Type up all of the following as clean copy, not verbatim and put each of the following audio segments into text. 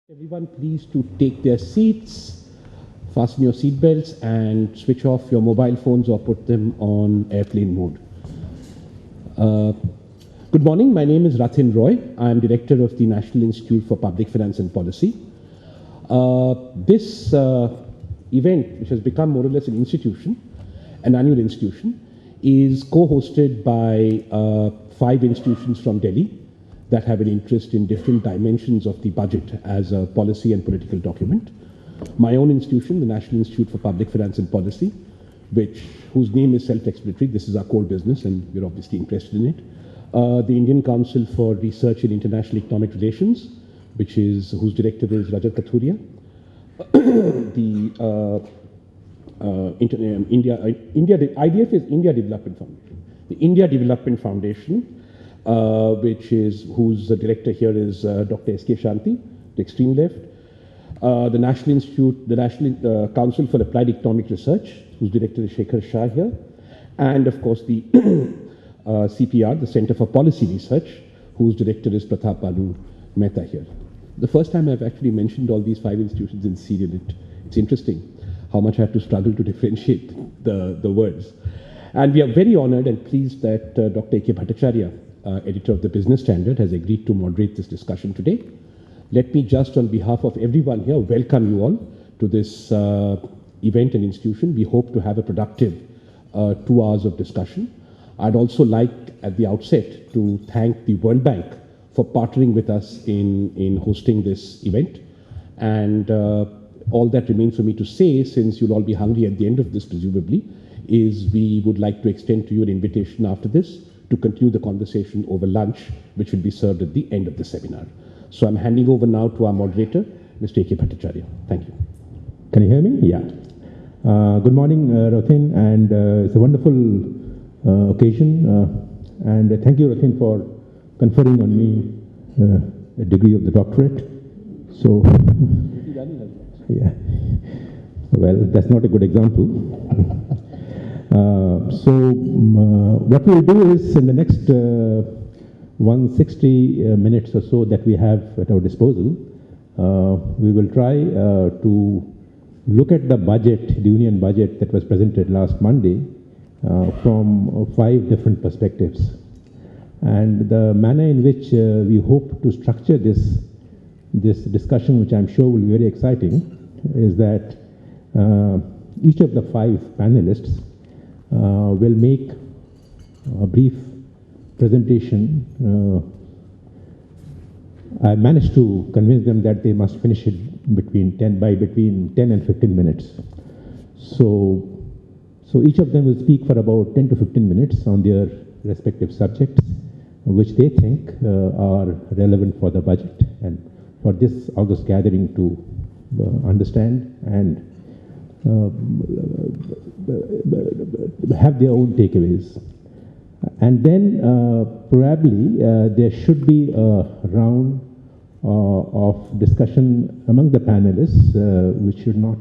Everyone, please to take their seats, fasten your seatbelts, and switch off your mobile phones or put them on airplane mode. Good morning. My name is Rathin Roy. I am director of the National Institute for Public Finance and Policy. This event, which has become more or less an institution, an annual institution, is co-hosted by 5 institutions from Delhi that have an interest in different dimensions of the budget as a policy and political document. My own institution, the National Institute for Public Finance and Policy, whose name is self-explanatory. This is our core business, and we're obviously interested in it. The Indian Council for Research in International Economic Relations, whose director is Rajat Kathuria. IDF is India Development Foundation. The India Development Foundation, whose director here is Dr. S.K. Shanthi, the extreme left. The National Council for Applied Economic Research, whose director is Shekhar, Shah here. And of course the CPR, the Center for Policy Research, whose director is Pratap, Bhanu, Mehta here. The first time I've actually mentioned all these 5 institutions in serial. It's interesting how much I have to struggle to differentiate the words. And we are very honored and pleased that Dr. A.K. Bhattacharya, editor of the Business Standard, has agreed to moderate this discussion today. Let me just, on behalf of everyone here, welcome you all to this event and institution. We hope to have a productive 2 hours of discussion. I'd also like, at the outset, to thank the World Bank for partnering with us in hosting this event. And all that remains for me to say, since you'll all be hungry at the end of this, presumably, is we would like to extend to you an invitation after this to continue the conversation over lunch, which will be served at the end of the seminar. So I'm handing over now to our moderator, Mr. A.K. Bhattacharya. Thank you. Can you hear me? Yeah. Good morning, Rathin, and it's a wonderful occasion. And thank you, Rathin, for conferring on me a degree of the doctorate. So, yeah. Well, that's not a good example. What we'll do is, in the next 160 minutes or so that we have at our disposal, we will try to look at the budget, the union budget that was presented last Monday, from 5 different perspectives. And the manner in which we hope to structure this discussion, which I'm sure will be very exciting, is that each of the 5 panelists will make a brief presentation. I managed to convince them that they must finish it between 10 and 15 minutes. So each of them will speak for about 10 to 15 minutes on their respective subjects, which they think are relevant for the budget and for this August gathering to understand and have their own takeaways. And then probably there should be a round of discussion among the panelists, which should not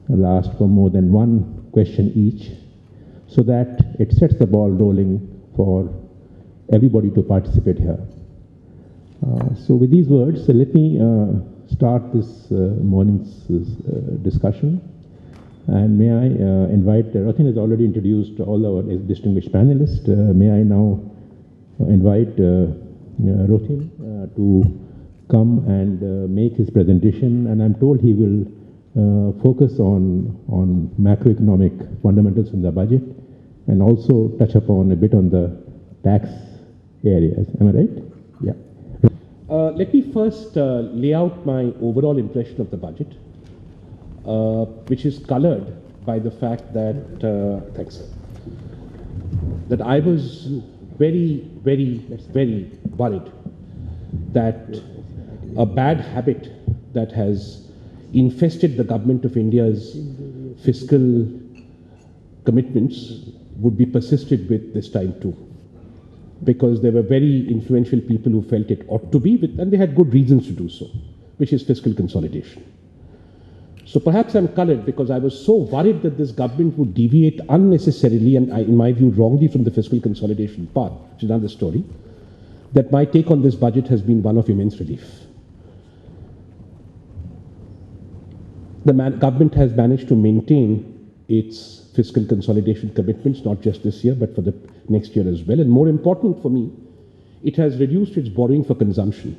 last for more than 1 question each, so that it sets the ball rolling for everybody to participate here. So with these words, let me start this morning's discussion. And may I invite, Rathin has already introduced all our distinguished panelists. May I now invite Rathin to come and make his presentation. And I'm told he will focus on macroeconomic fundamentals in the budget and also touch upon a bit on the tax areas. Am I right? Yeah. Let me first lay out my overall impression of the budget, which is colored by the fact that, that I was very, very, very worried that a bad habit that has infested the government of India's fiscal commitments would be persisted with this time too. Because there were very influential people who felt it ought to be, and they had good reasons to do so, which is fiscal consolidation. So perhaps I'm colored because I was so worried that this government would deviate unnecessarily and, in my view, wrongly from the fiscal consolidation path, which is another story, that my take on this budget has been one of immense relief. The government has managed to maintain its fiscal consolidation commitments, not just this year, but for the next year as well. And more important for me, it has reduced its borrowing for consumption.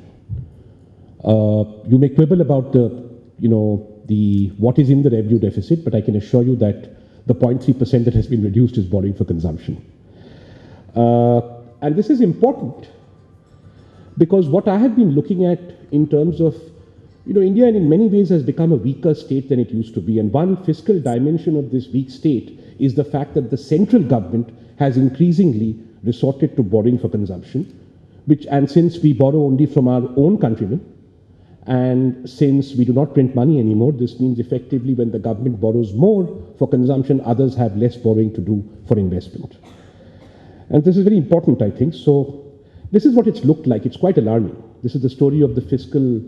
You may quibble about what is in the revenue deficit, but I can assure you that the 0.3% that has been reduced is borrowing for consumption. And this is important because what I have been looking at in terms of, India in many ways has become a weaker state than it used to be. And one fiscal dimension of this weak state is the fact that the central government has increasingly resorted to borrowing for consumption, and since we borrow only from our own countrymen, and since we do not print money anymore, this means effectively when the government borrows more for consumption, others have less borrowing to do for investment. And this is very important, I think. So this is what it's looked like. It's quite alarming. This is the story of the fiscal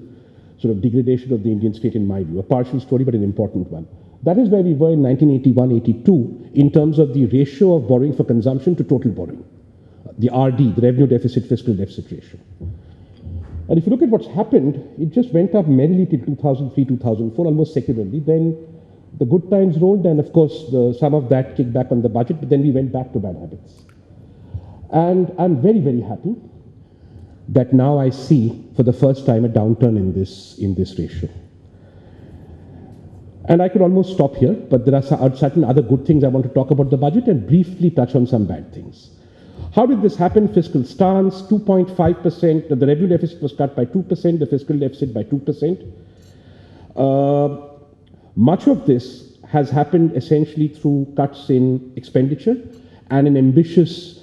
sort of degradation of the Indian state, in my view. A partial story, but an important one. That is where we were in 1981-82 in terms of the ratio of borrowing for consumption to total borrowing. The RD, the revenue deficit fiscal deficit ratio. And if you look at what's happened, it just went up merrily till 2003, 2004, almost secularly. Then the good times rolled, and of course, some of that kicked back on the budget, but then we went back to bad habits. And I'm very, very happy that now I see, for the first time, a downturn in this ratio. And I could almost stop here, but there are certain other good things I want to talk about the budget and briefly touch on some bad things. How did this happen? Fiscal stance, 2.5%. The revenue deficit was cut by 2%, the fiscal deficit by 2%. Much of this has happened essentially through cuts in expenditure and an ambitious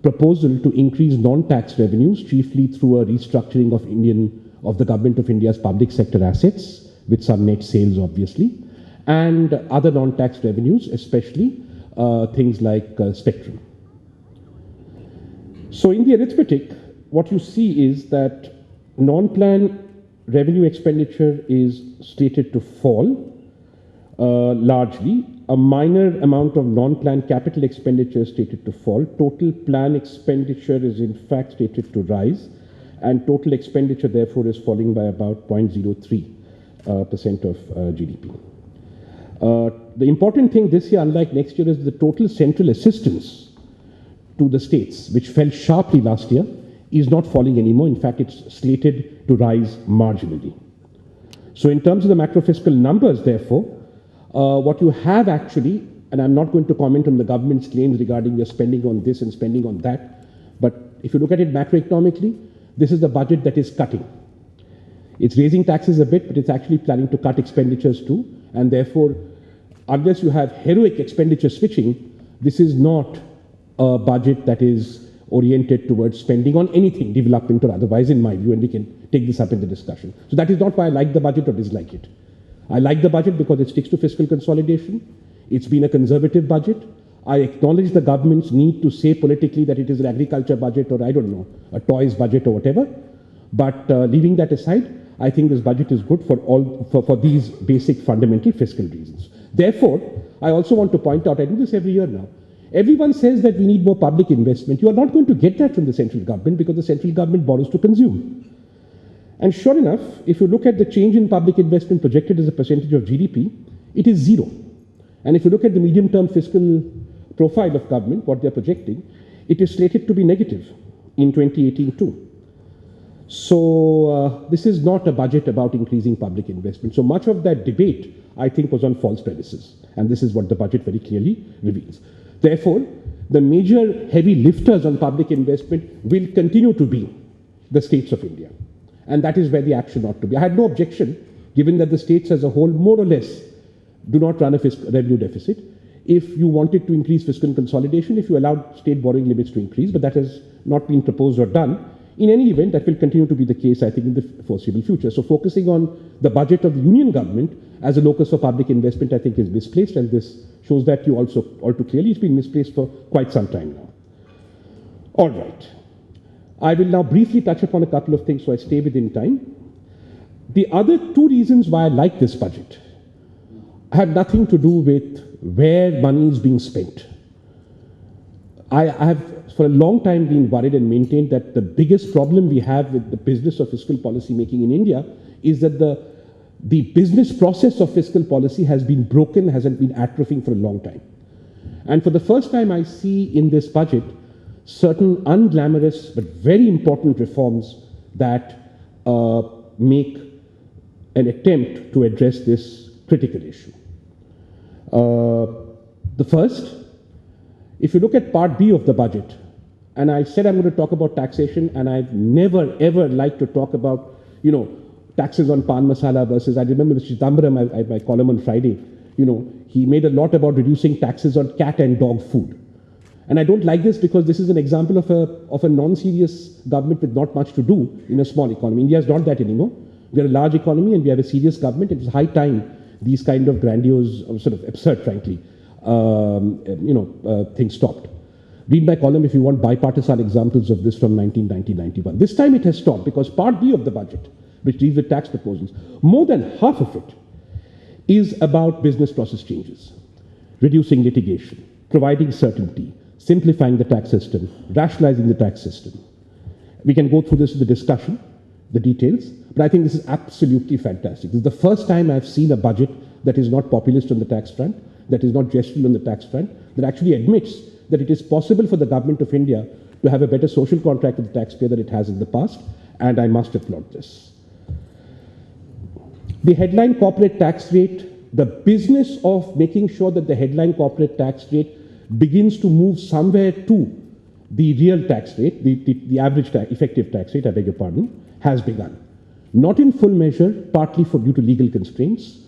proposal to increase non-tax revenues, chiefly through a restructuring of the Government of India's public sector assets, with some net sales, obviously, and other non-tax revenues, especially things like spectrum. So in the arithmetic, what you see is that non-plan revenue expenditure is slated to fall largely. A minor amount of non-plan capital expenditure is slated to fall. Total plan expenditure is in fact slated to rise, and total expenditure therefore is falling by about 0.03% of GDP. The important thing this year, unlike next year, is the total central assistance to the states, which fell sharply last year, is not falling anymore. In fact, it's slated to rise marginally. So in terms of the macro-fiscal numbers, therefore, what you have actually, and I'm not going to comment on the government's claims regarding your spending on this and spending on that, but if you look at it macroeconomically, this is the budget that is cutting. It's raising taxes a bit, but it's actually planning to cut expenditures too, and therefore, unless you have heroic expenditure switching, this is not a budget that is oriented towards spending on anything, development or otherwise, in my view, and we can take this up in the discussion. So that is not why I like the budget or dislike it. I like the budget because it sticks to fiscal consolidation. It's been a conservative budget. I acknowledge the government's need to say politically that it is an agriculture budget or, I don't know, a toys budget or whatever. But leaving that aside, I think this budget is good for these basic fundamental fiscal reasons. Therefore, I also want to point out, I do this every year now, everyone says that we need more public investment. You are not going to get that from the central government because the central government borrows to consume. And sure enough, if you look at the change in public investment projected as a percentage of GDP, it is zero. And if you look at the medium-term fiscal profile of government, what they're projecting, it is slated to be negative in 2018 too. So this is not a budget about increasing public investment. So much of that debate, I think, was on false premises. And this is what the budget very clearly reveals. Therefore, the major heavy lifters on public investment will continue to be the states of India. And that is where the action ought to be. I had no objection, given that the states as a whole more or less do not run a revenue deficit, if you wanted to increase fiscal consolidation, if you allowed state borrowing limits to increase, but that has not been proposed or done. In any event, that will continue to be the case, I think, in the foreseeable future. So focusing on the budget of the union government as a locus for public investment, I think, is misplaced, and this shows that you also all too clearly. It's been misplaced for quite some time now. All right. I will now briefly touch upon a couple of things so I stay within time. The other two reasons why I like this budget have nothing to do with where money is being spent. I have for a long time been worried and maintained that the biggest problem we have with the business of fiscal policy making in India is that the the business process of fiscal policy has been broken, hasn't been atrophying for a long time. And for the first time, I see in this budget certain unglamorous but very important reforms that make an attempt to address this critical issue. The first, if you look at Part B of the budget, and I said I'm going to talk about taxation, and I've never ever liked to talk about, taxes on pan masala versus, I remember Mr. Chidambaram, my column on Friday, he made a lot about reducing taxes on cat and dog food. And I don't like this because this is an example of a non-serious government with not much to do in a small economy. India is not that anymore. We are a large economy and we have a serious government. It's high time these kind of grandiose, sort of absurd, frankly, things stopped. Read my column if you want bipartisan examples of this from 1990-91. This time it has stopped because Part B of the budget, which deals with tax proposals, more than half of it is about business process changes, reducing litigation, providing certainty, simplifying the tax system, rationalizing the tax system. We can go through this in the discussion, the details, but I think this is absolutely fantastic. This is the first time I've seen a budget that is not populist on the tax front, that is not gestural on the tax front, that actually admits that it is possible for the government of India to have a better social contract with the taxpayer than it has in the past, and I must applaud this. The headline corporate tax rate, the business of making sure that the headline corporate tax rate begins to move somewhere to the real tax rate, the average effective tax rate, I beg your pardon, has begun. Not in full measure, partly due to legal constraints,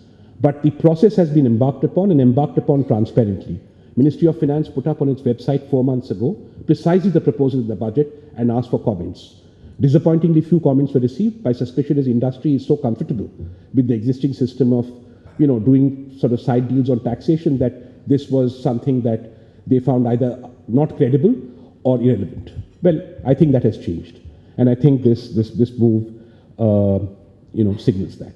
but the process has been embarked upon and embarked upon transparently. Ministry of Finance put up on its website 4 months ago precisely the proposal in the budget and asked for comments. Disappointingly few comments were received. My suspicion is industry is so comfortable with the existing system of, doing sort of side deals on taxation that this was something that they found either not credible or irrelevant. Well, I think that has changed. And I think this move, signals that.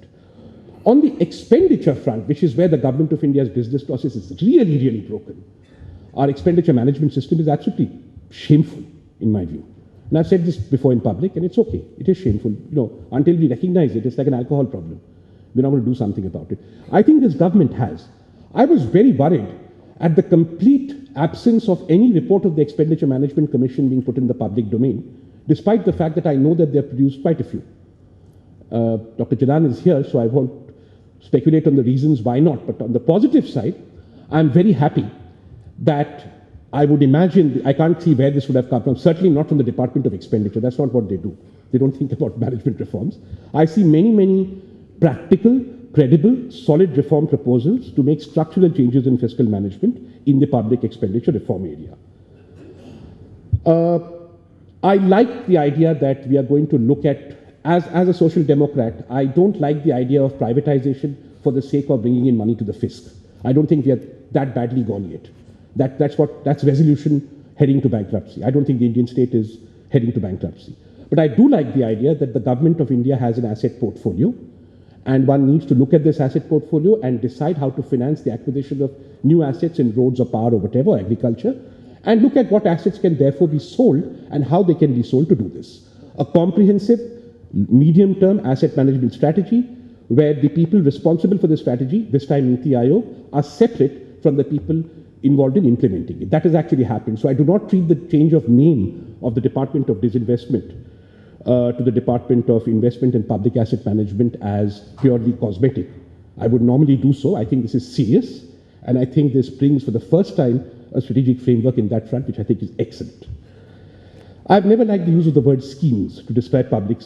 On the expenditure front, which is where the government of India's business process is really, really broken, our expenditure management system is absolutely shameful, in my view. And I've said this before in public, and it's okay. It is shameful. Until we recognize it, it's like an alcohol problem. We're not going to do something about it. I think this government has. I was very worried at the complete absence of any report of the Expenditure Management Commission being put in the public domain, despite the fact that I know that they've produced quite a few. Dr. Jalan is here, so I won't speculate on the reasons why not. But on the positive side, I'm very happy that I would imagine, I can't see where this would have come from, certainly not from the Department of Expenditure. That's not what they do. They don't think about management reforms. I see many, many practical, credible, solid reform proposals to make structural changes in fiscal management in the public expenditure reform area. I like the idea that we are going to look at, as a social democrat, I don't like the idea of privatization for the sake of bringing in money to the fisc. I don't think we are that badly gone yet. That's resolution heading to bankruptcy. I don't think the Indian state is heading to bankruptcy. But I do like the idea that the government of India has an asset portfolio, and one needs to look at this asset portfolio and decide how to finance the acquisition of new assets in roads or power or whatever, agriculture, and look at what assets can therefore be sold and how they can be sold to do this. A comprehensive, medium-term asset management strategy where the people responsible for the strategy, this time NITI Aayog, are separate from the people involved in implementing it. That has actually happened. So I do not treat the change of name of the Department of Disinvestment to the Department of Investment and Public Asset Management as purely cosmetic. I would normally do so. I think this is serious, and I think this brings for the first time a strategic framework in that front, which I think is excellent. I've never liked the use of the word schemes to describe public